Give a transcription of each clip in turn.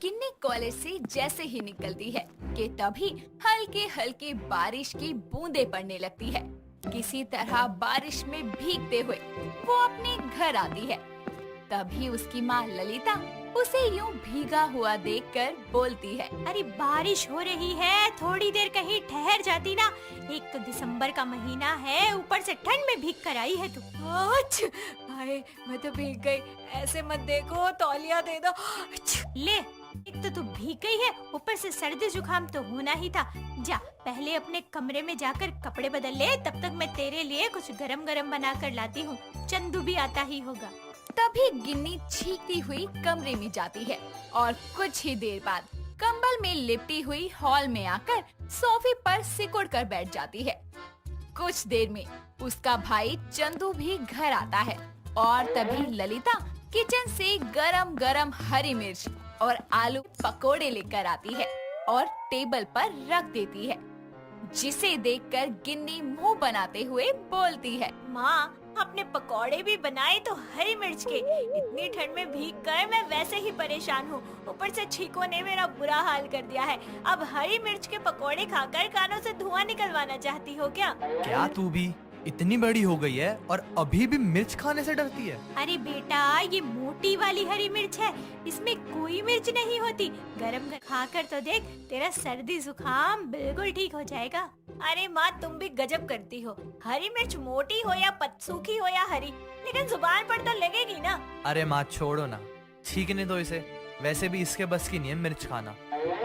गिन्नी college से जैसे ही निकलती है कि तभी हल्के हल्के बारिश की बूंदें पड़ने लगती है। किसी तरह बारिश में भीगते हुए वो अपने घर आती है। तभी उसकी माँ ललिता उसे यूं भीगा हुआ देखकर बोलती है, अरे बारिश हो रही है, थोड़ी देर कहीं ठहर जाती ना। एक तो दिसंबर का महीना है, ऊपर से ठंड में भीग कर आई है तू। हाय, मैं तो भीग गई। ऐसे मत देखो, तौलिया दे दो। ले, एक तो तू भीग गई है, ऊपर से सर्दी जुकाम तो होना ही था। जा पहले अपने कमरे में जाकर कपड़े बदल ले, तब तक मैं तेरे लिए कुछ गरम गरम बना कर लाती हूँ। चंदू भी आता ही होगा। तभी गिन्नी चीखती हुई कमरे में जाती है और कुछ ही देर बाद कंबल में लिपटी हुई हॉल में आकर सोफे पर सिकुड़ कर बैठ जाती है। कुछ देर में उसका भाई चंदू भी घर आता है और तभी ललिता किचन से गरम गरम हरी मिर्च और आलू पकोड़े लेकर आती है और टेबल पर रख देती है, जिसे देखकर गिन्नी मुंह बनाते हुए बोलती है, माँ आपने पकौड़े भी बनाए तो हरी मिर्च के। इतनी ठंड में भीग कर मैं वैसे ही परेशान हूँ, ऊपर से छींकों ने मेरा बुरा हाल कर दिया है। अब हरी मिर्च के पकौड़े खाकर कानों से धुआं निकलवाना चाहती हो क्या? क्या तू भी इतनी बड़ी हो गई है और अभी भी मिर्च खाने से डरती है? अरे बेटा, ये मोटी वाली हरी मिर्च है, इसमें कोई मिर्च नहीं होती। गरम खाकर तो देख, तेरा सर्दी जुकाम बिल्कुल ठीक हो जाएगा। अरे माँ, तुम भी गजब करती हो। हरी मिर्च मोटी हो या सूखी हो या हरी, लेकिन जुबान पर तो लगेगी ना। अरे माँ छोड़ो ना, छींकने दो इसे। वैसे भी इसके बस की नहीं है मिर्च खाना।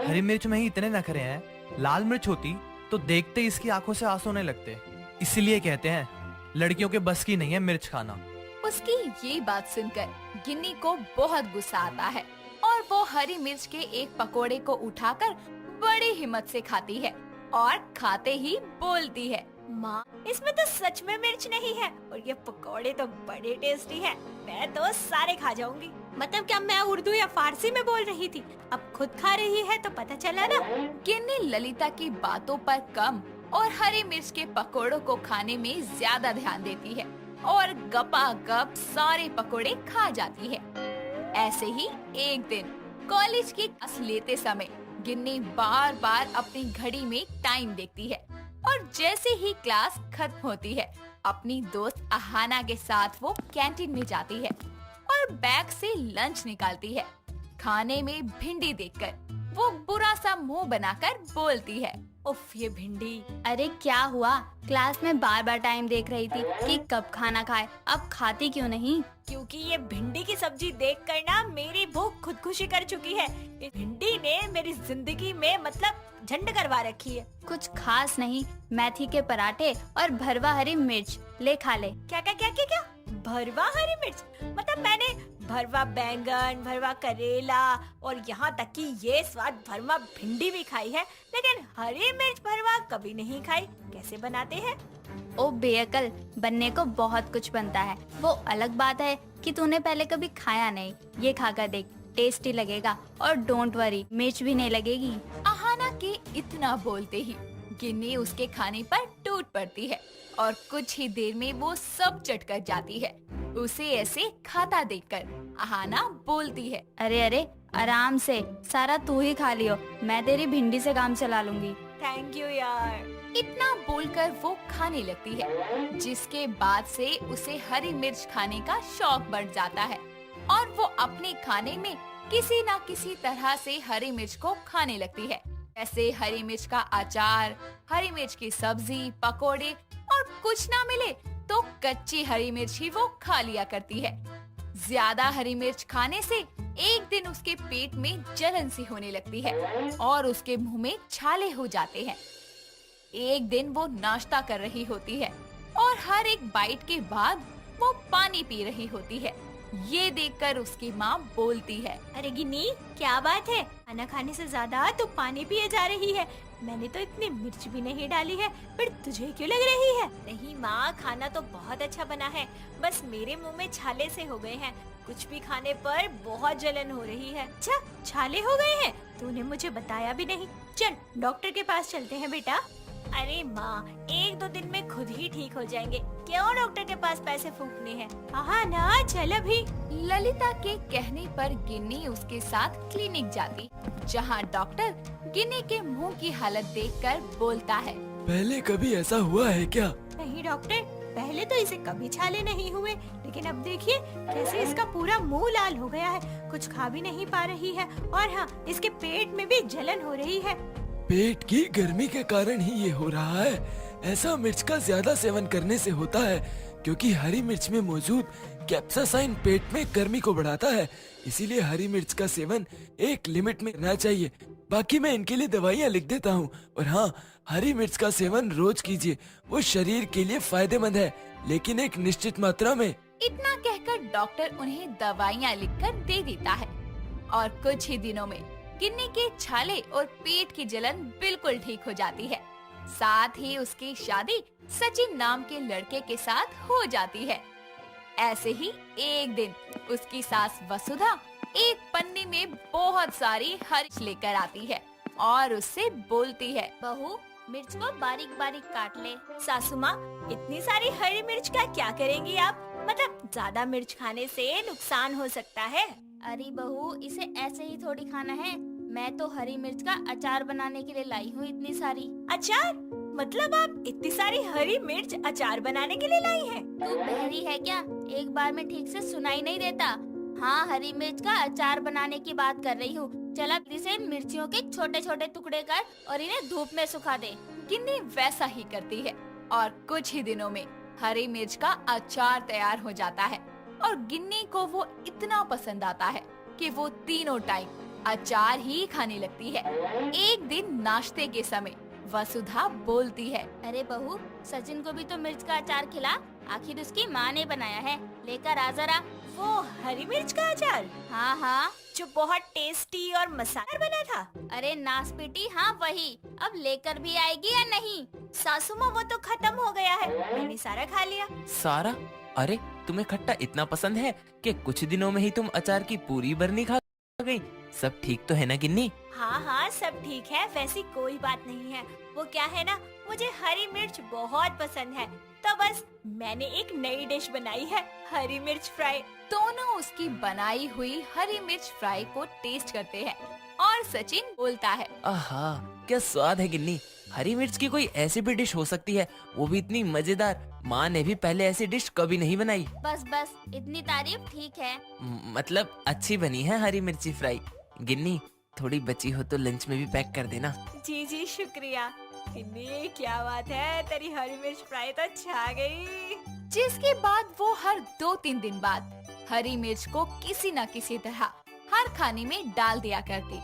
हरी मिर्च में ही इतने नखरे हैं, लाल मिर्च होती तो देखते इसकी आंखों से आंसू नहीं लगते। इसलिए कहते हैं लड़कियों के बस की नहीं है मिर्च खाना। उसकी ये बात सुनकर गिन्नी को बहुत गुस्सा आता है और वो हरी मिर्च के एक पकोड़े को उठाकर बड़ी हिम्मत से खाती है और खाते ही बोलती है, माँ इसमें तो सच में मिर्च नहीं है और ये पकोड़े तो बड़े टेस्टी हैं। मैं तो सारे खा जाऊंगी। मतलब क्या मैं उर्दू या फारसी में बोल रही थी? अब खुद खा रही है तो पता चला ना। गिन्नी ललिता की बातों पर कम और हरी मिर्च के पकोड़ों को खाने में ज्यादा ध्यान देती है और गपागप सारे पकोड़े खा जाती है। ऐसे ही एक दिन कॉलेज की क्लास लेते समय गिन्नी बार बार अपनी घड़ी में टाइम देखती है और जैसे ही क्लास खत्म होती है अपनी दोस्त अहाना के साथ वो कैंटीन में जाती है और बैग से लंच निकालती है। खाने में भिंडी देखकर वो बुरा सा मुंह बनाकर बोलती है, उफ ये भिंडी। अरे क्या हुआ? क्लास में बार बार टाइम देख रही थी कि कब खाना खाए, अब खाती क्यों नहीं? क्योंकि ये भिंडी की सब्जी देखकर ना मेरी भूख खुदकुशी कर चुकी है। इस भिंडी ने मेरी जिंदगी में मतलब झंड करवा रखी है। कुछ खास नहीं, मेथी के पराठे और भरवा हरी मिर्च ले खा ले। क्या क्या क्या क्या क्या? भरवा हरी मिर्च? मतलब मैंने भरवा बैंगन, भरवा करेला और यहाँ तक कि ये स्वाद भरवा भिंडी भी खाई है, लेकिन हरी मिर्च भरवा कभी नहीं खाई। कैसे बनाते हैं? ओ बेअकल, बनने को बहुत कुछ बनता है। वो अलग बात है कि तूने पहले कभी खाया नहीं। ये खाकर देख, टेस्टी लगेगा और डोंट वरी, मिर्च भी नहीं लगेगी। अहाना के इतना बोलते ही गिन्नी उसके खाने पर टूट पड़ती है और कुछ ही देर में वो सब चट कर जाती है। उसे ऐसे खाता देखकर अहाना बोलती है, अरे अरे आराम से, सारा तू ही खा लियो, मैं तेरी भिंडी से काम चला लूंगी। थैंक यू यार। इतना बोलकर वो खाने लगती है, जिसके बाद से उसे हरी मिर्च खाने का शौक बढ़ जाता है और वो अपने खाने में किसी न किसी तरह से हरी मिर्च को खाने लगती है। जैसे हरी मिर्च का अचार, हरी मिर्च की सब्जी, पकोड़े और कुछ ना मिले तो कच्ची हरी मिर्च ही वो खा लिया करती है। ज्यादा हरी मिर्च खाने से एक दिन उसके पेट में जलन सी होने लगती है और उसके मुंह में छाले हो जाते हैं। एक दिन वो नाश्ता कर रही होती है और हर एक बाइट के बाद वो पानी पी रही होती है। ये देखकर उसकी माँ बोलती है, अरे गिन्नी क्या बात है, खाना खाने से ज्यादा तू पानी पिए जा रही है। मैंने तो इतनी मिर्च भी नहीं डाली है, पर तुझे क्यों लग रही है? नहीं माँ, खाना तो बहुत अच्छा बना है, बस मेरे मुंह में छाले से हो गए हैं। कुछ भी खाने पर बहुत जलन हो रही है। अच्छा, छाले हो गए हैं? तूने मुझे बताया भी नहीं। चल डॉक्टर के पास चलते हैं बेटा। अरे माँ, 1-2 दिन में खुद ही ठीक हो जाएंगे, क्यों डॉक्टर के पास पैसे फूकने हैं? हाँ ना, चल अभी। ललिता के कहने पर गिन्नी उसके साथ क्लिनिक जाती, जहां डॉक्टर गिन्नी के मुंह की हालत देखकर बोलता है। पहले कभी ऐसा हुआ है क्या? नहीं डॉक्टर, पहले तो इसे कभी छाले नहीं हुए, लेकिन अब देखिए कैसे इसका पूरा मुंह लाल हो गया है, कुछ खा भी नहीं पा रही है, और हाँ, इसके पेट में भी जलन हो रही है। पेट की गर्मी के कारण ही ये हो रहा है। ऐसा मिर्च का ज्यादा सेवन करने से होता है, क्योंकि हरी मिर्च में मौजूद कैप्साइसिन पेट में गर्मी को बढ़ाता है। इसीलिए हरी मिर्च का सेवन एक लिमिट में करना चाहिए। बाकी मैं इनके लिए दवाइयाँ लिख देता हूँ। और हाँ, हरी मिर्च का सेवन रोज कीजिए, वो शरीर के लिए फायदेमंद है, लेकिन एक निश्चित मात्रा में। इतना कहकर डॉक्टर उन्हें दवाइयाँ लिखकर दे देता है और कुछ ही दिनों में गिन्नी के छाले और पेट की जलन बिल्कुल ठीक हो जाती है। साथ ही उसकी शादी सचिन नाम के लड़के के साथ हो जाती है। ऐसे ही एक दिन उसकी सास वसुधा एक पन्नी में बहुत सारी हरी मिर्च लेकर आती है और उससे बोलती है, बहू मिर्च को बारीक बारीक काट ले। सासू माँ, इतनी सारी हरी मिर्च का क्या करेंगी आप? मतलब ज्यादा मिर्च खाने से नुकसान हो सकता है। अरे बहू, इसे ऐसे ही थोड़ी खाना है। मैं तो हरी मिर्च का अचार बनाने के लिए लाई हूँ इतनी सारी। अचार? मतलब आप इतनी सारी हरी मिर्च अचार बनाने के लिए लाई हैं? तू बहरी है क्या? एक बार में ठीक से सुनाई नहीं देता? हाँ, हरी मिर्च का अचार बनाने की बात कर रही हूँ। चला इसे मिर्चियों के छोटे छोटे टुकड़े कर और इन्हें धूप में सुखा दे। गिन्नी वैसा ही करती है और कुछ ही दिनों में हरी मिर्च का अचार तैयार हो जाता है और गिन्नी को वो इतना पसंद आता है कि वो तीनों टाइम अचार ही खाने लगती है। एक दिन नाश्ते के समय वसुधा बोलती है, अरे बहू, सचिन को भी तो मिर्च का अचार खिला, आखिर उसकी माँ ने बनाया है, लेकर आ जरा। वो हरी मिर्च का अचार हाँ हाँ, जो बहुत टेस्टी और मसालेदार बना था। अरे नासपीटी, हाँ वही। अब लेकर भी आएगी या नहीं? सासू माँ, वो तो खत्म हो गया है, मैंने सारा खा लिया। सारा? अरे तुम्हें खट्टा इतना पसंद है कि कुछ दिनों में ही तुम अचार की पूरी बरनी खा गई। सब ठीक तो है ना गिन्नी? हाँ हाँ, सब ठीक है, वैसी कोई बात नहीं है। वो क्या है ना, मुझे हरी मिर्च बहुत पसंद है, तो बस मैंने एक नई डिश बनाई है, हरी मिर्च फ्राई। दोनों उसकी बनाई हुई हरी मिर्च फ्राई को टेस्ट करते हैं और सचिन बोलता है, आहा, क्या स्वाद है गिन्नी। हरी मिर्च की कोई ऐसी भी डिश हो सकती है, वो भी इतनी मजेदार। माँ ने भी पहले ऐसी डिश कभी नहीं बनाई। बस बस, इतनी तारीफ ठीक है। मतलब अच्छी बनी है हरी मिर्ची फ्राई। गिन्नी, थोड़ी बची हो तो लंच में भी पैक कर देना। जी जी, शुक्रिया। गिन्नी, क्या बात है, तेरी हरी मिर्च फ्राई तो छा गई। जिसके बाद वो हर 2-3 दिन बाद हरी मिर्च को किसी न किसी तरह हर खाने में डाल दिया करती।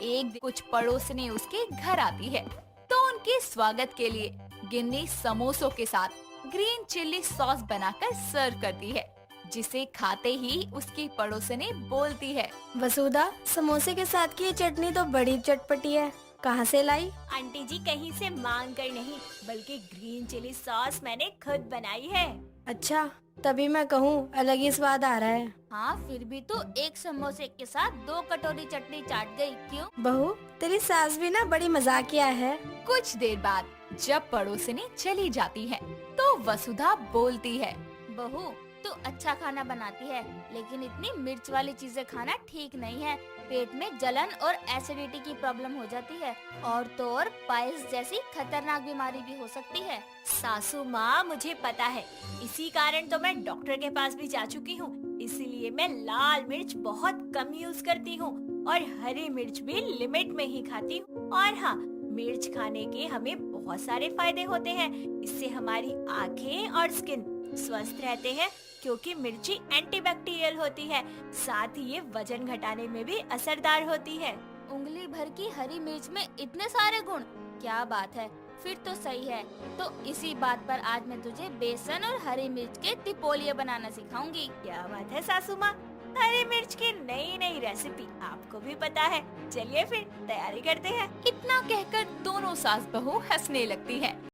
एक दिन कुछ पड़ोसनी उसके घर आती है तो उनके स्वागत के लिए गिन्नी समोसों के साथ ग्रीन चिल्ली सॉस बनाकर सर्व करती है, जिसे खाते ही उसकी पड़ोसनी बोलती है, वसुधा, समोसे के साथ की ये चटनी तो बड़ी चटपटी है, कहाँ से लाई? आंटी जी, कहीं से मांग कर नहीं, बल्कि ग्रीन चिली सॉस मैंने खुद बनाई है। अच्छा, तभी मैं कहूँ अलग ही स्वाद आ रहा है। हाँ, फिर भी तो एक समोसे के साथ 2 कटोरी चटनी चाट गई, क्यों? बहू, तेरी सास भी ना बड़ी मजाकिया है। कुछ देर बाद जब पड़ोसनी चली जाती है तो वसुधा बोलती है, बहू, तू अच्छा खाना बनाती है, लेकिन इतनी मिर्च वाली चीजें खाना ठीक नहीं है। पेट में जलन और एसिडिटी की प्रॉब्लम हो जाती है, और तो और पाइल्स जैसी खतरनाक बीमारी भी हो सकती है। सासू माँ, मुझे पता है, इसी कारण तो मैं डॉक्टर के पास भी जा चुकी हूँ। इसीलिए मैं लाल मिर्च बहुत कम यूज करती हूँ और हरी मिर्च भी लिमिट में ही खाती हूँ। और हाँ, मिर्च खाने के हमें बहुत सारे फायदे होते हैं। इससे हमारी आँखें और स्किन स्वस्थ रहते हैं, क्योंकि मिर्ची एंटीबैक्टीरियल होती है। साथ ही ये वजन घटाने में भी असरदार होती है। उंगली भर की हरी मिर्च में इतने सारे गुण, क्या बात है, फिर तो सही है। तो इसी बात पर आज मैं तुझे बेसन और हरी मिर्च के तिपोलिये बनाना सिखाऊंगी। क्या बात है सासू माँ, हरी मिर्च की नई नई रेसिपी आपको भी पता है। चलिए फिर तैयारी करते हैं। इतना कहकर दोनों सास बहू हंसने लगती है।